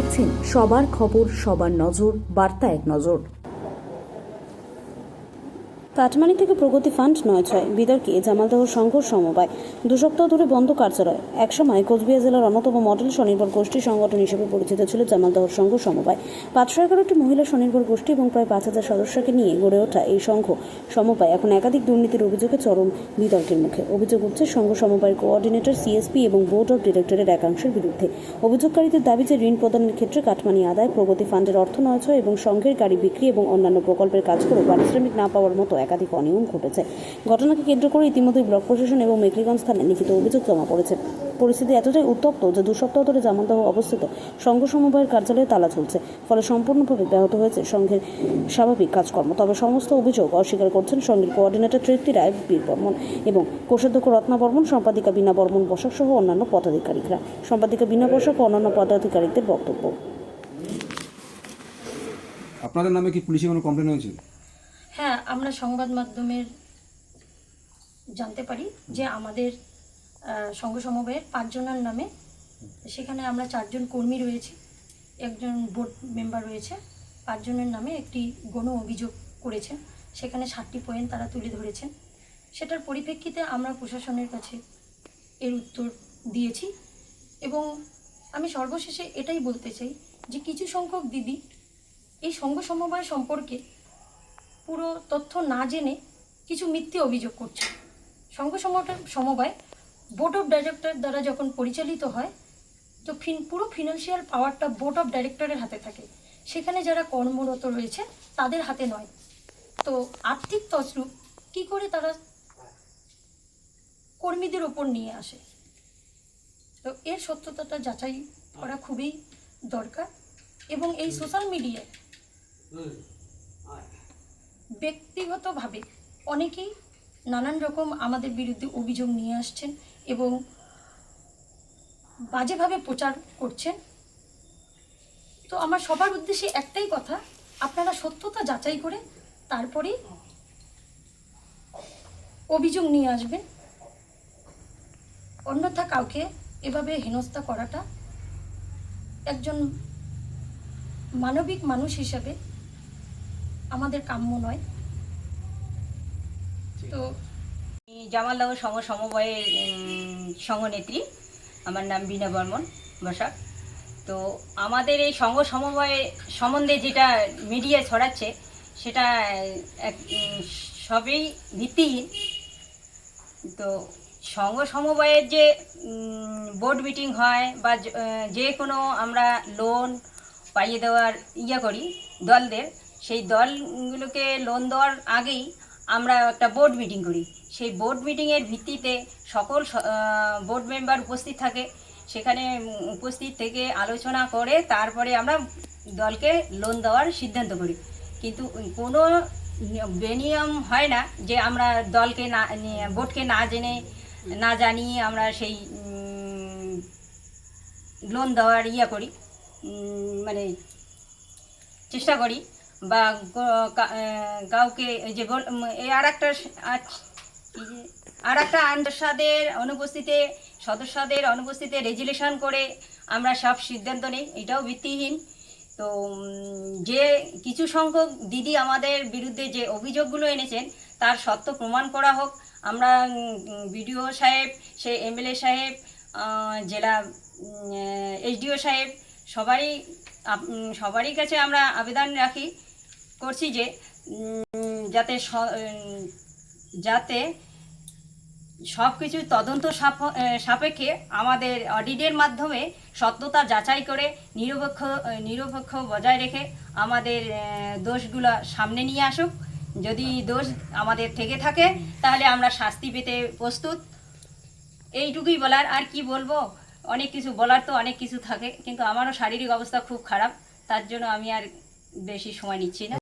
দেখছেন সবার খবর, সবার নজর, বার্তা এক নজর। কাটমানি থেকে প্রগতি ফান্ড ৯/৬ বিতর্কে জামালদহ সংঘ সমবায় ২ সপ্তাহ ধরে বন্ধ কার্যালয়। একসময় কোচবিহার জেলার অন্যতম মডেল স্বনির্ভর গোষ্ঠী সংগঠন হিসেবে পরিচিত ছিল জামালদহ সংঘ সমবায়। ৫১১টি মহিলা স্বনির্ভর গোষ্ঠী এবং প্রায় ৫,০০০ সদস্যকে নিয়ে গড়ে ওঠা এই সংঘ সমবায় এখন একাধিক দুর্নীতির অভিযোগে চরম বিতর্কের মুখে। অভিযোগ উঠছে সংঘ সমবায়ের কোঅর্ডিনেটর, সিএসপি এবং বোর্ড অব ডিরেক্টরের একাংশের বিরুদ্ধে। অভিযোগকারীদের দাবি যে ঋণ প্রদানের ক্ষেত্রে কাটমানি আদায়, প্রগতি ফান্ডের অর্থ ৯/৬ এবং সংঘের গাড়ি বিক্রি এবং অন্যান্য প্রকল্পের কাজ করে পারিশ্রমিক না পাওয়ার মতো একাধিক অনিয়ম ঘটেছে। ঘটনাকে কেন্দ্র করে ইতিমধ্যে ব্লক প্রশাসন এবং মেকলিগঞ্জ থানায় লিখিত অভিযোগ জমা পড়েছে। পরিস্থিতি এতটাই উত্তপ্ত যে ২ সপ্তাহ ধরে জামালদহ অবস্থিত সংঘ সমবায়ের কার্যালয়ে তালা ঝুলছে। ফলে সম্পূর্ণভাবে ব্যাহত হয়েছে সংঘের স্বাভাবিক কাজকর্ম। তবে সমস্ত অভিযোগ অস্বীকার করছেন সংঘের কোঅর্ডিনেটর তৃপ্তি রায় বীর বর্মন এবং কোষাধ্যক্ষ রত্না বর্মন, সম্পাদিকা বীণা বর্মন বসাক সহ অন্যান্য পদাধিকারীরা। সম্পাদিকা বীণা বসাক ও অন্যান্য পদাধিকারীদের বক্তব্য। আপনাদের নামে কি পুলিশে কোনো কমপ্লেন হয়েছে? হ্যাঁ, আমরা সংবাদ মাধ্যমের জানতে পারি যে আমাদের সংঘ সমবায়ের ৫ জনের নামে, সেখানে আমরা ৪ জন কর্মী রয়েছি, একজন বোর্ড মেম্বার রয়েছে, ৫ জনের নামে একটি গণ অভিযোগ করেছেন। সেখানে ৭টি পয়েন্ট তারা তুলে ধরেছেন। সেটার পরিপ্রেক্ষিতে আমরা প্রশাসনের কাছে এর উত্তর দিয়েছি এবং আমি সর্বশেষে এটাই বলতে চাই যে কিছু সংখ্যক দিদি এই সংঘ সমবায় সম্পর্কে পুরো তথ্য না জেনে কিছু মিথ্যে অভিযোগ করছে। সংঘ সমবায় বোর্ড অফ ডাইরেক্টর দ্বারা যখন পরিচালিত হয় তো পুরো ফিনান্সিয়াল পাওয়ারটা বোর্ড অফ ডাইরেক্টরের হাতে থাকে, সেখানে যারা কর্মরত রয়েছে তাদের হাতে নয়। তো আর্থিক তছরূপ কী করে তারা কর্মীদের ওপর নিয়ে আসে, তো এর সত্যতাটা যাচাই করা খুবই দরকার। এবং এই সোশ্যাল মিডিয়ায় ব্যক্তিগতভাবে অনেকেই নানান রকম আমাদের বিরুদ্ধে অভিযোগ নিয়ে আসছেন এবং বাজেভাবে প্রচার করছেন। তো আমার সবার উদ্দেশ্যে একটাই কথা, আপনারা সত্যতা যাচাই করে তারপরেই অভিযোগ নিয়ে আসবেন। অন্যথা কাউকে এভাবে হেনস্থা করাটা একজন মানবিক মানুষ হিসেবে আমাদের কাম্য নয়। তো জামালদহ সংঘ সমবায়ের সংঘনেত্রী, আমার নাম বীণা বর্মন বসাক। তো আমাদের এই সংঘ সমবায় সম্বন্ধে যেটা মিডিয়ায় ছড়াচ্ছে সেটা সবই ভিত্তিহীন। তো সংঘ সমবায়ের যে বোর্ড মিটিং হয় বা যে কোনো আমরা লোন পাইয়ে দেওয়ার করি দলদের, সেই দলগুলোকে লোন দেওয়ার আগেই আমরা একটা বোর্ড মিটিং করি। সেই বোর্ড মিটিংয়ের ভিত্তিতে সকল বোর্ড মেম্বার উপস্থিত থাকে। সেখানে উপস্থিত থেকে আলোচনা করে তারপরে আমরা দলকে লোন দেওয়ার সিদ্ধান্ত করি। কিন্তু কোনো বেনিয়ম হয় না যে আমরা দলকে না, বোর্ডকে না জেনে না জানিয়ে আমরা সেই লোন দেওয়ার করি, মানে চেষ্টা করি। বা কাউকে যে আর একটা সদস্যদের অনুপস্থিতিতে রেজুলেশন করে আমরা সব সিদ্ধান্ত নিই, এটাও ভিত্তিহীন। তো যে কিছু সংখ্যক দিদি আমাদের বিরুদ্ধে যে অভিযোগগুলো এনেছেন তার সত্য প্রমাণ করা হোক। আমরা বিডিও সাহেব, সে এমএলএ সাহেব, জেলা এসডিও সাহেব সবারই কাছে আমরা আবেদন করছি যে যাতে সব কিছু তদন্ত সাপেক্ষে আমাদের অডিটের মাধ্যমে সত্যতা যাচাই করে নিরপেক্ষ বজায় রেখে আমাদের দোষগুলো সামনে নিয়ে আসুক। যদি দোষ আমাদের থেকে থাকে তাহলে আমরা শাস্তি পেতে প্রস্তুত। এইটুকুই বলার, আর কি বলবো, অনেক কিছু বলার তো অনেক কিছু থাকে, কিন্তু আমারও শারীরিক অবস্থা খুব খারাপ, তার জন্য আমি আর বেশি সময় নিচ্ছি না।